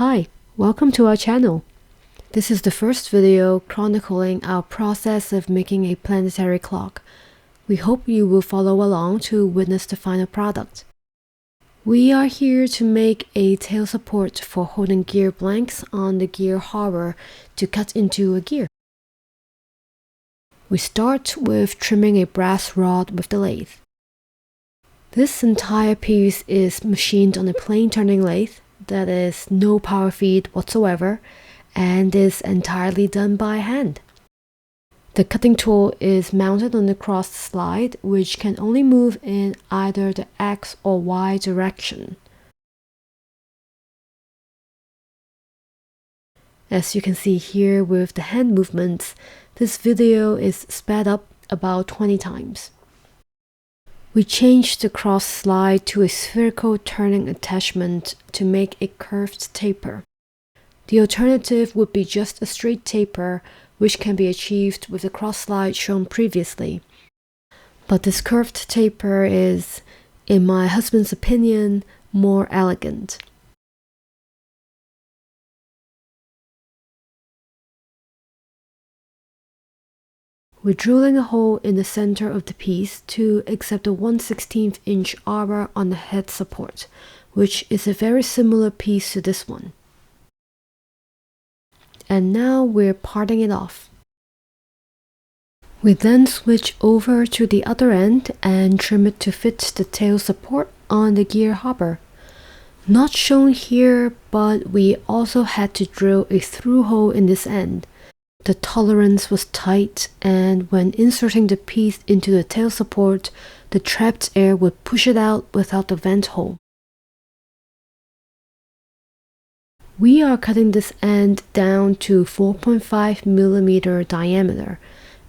Hi, welcome to our channel. This is the first video chronicling our process of making a planetary clock. We hope you will follow along to witness the final product. We are here to make a tail support for holding gear blanks on the gear hopper to cut into a gear. We start with trimming a brass rod with the lathe. This entire piece is machined on a plain turning lathe that is no power feed whatsoever and is entirely done by hand. The cutting tool is mounted on the cross slide, which can only move in either the X or Y direction. As you can see here with the hand movements, this video is sped up about 20 times. We changed the cross slide to a spherical turning attachment to make a curved taper. The alternative would be just a straight taper, which can be achieved with the cross slide shown previously. But this curved taper is, in my husband's opinion, more elegant. We're drilling a hole in the center of the piece to accept a 1/16 inch arbor on the head support, which is a very similar piece to this one. And now we're parting it off. We then switch over to the other end and trim it to fit the tail support on the gear hopper. Not shown here, but we also had to drill a through hole in this end. The tolerance was tight, and when inserting the piece into the tail support, the trapped air would push it out without the vent hole. We are cutting this end down to 4.5 mm diameter,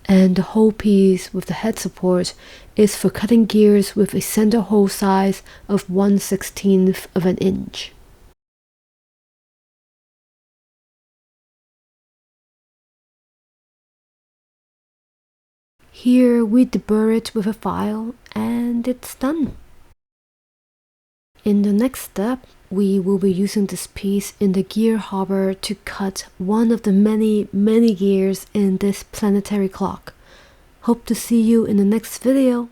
and the whole piece with the head support is for cutting gears with a center hole size of 1/16 of an inch. Here we deburr it with a file and it's done. In the next step, we will be using this piece in the gear hopper to cut one of the many gears in this planetary clock. Hope to see you in the next video.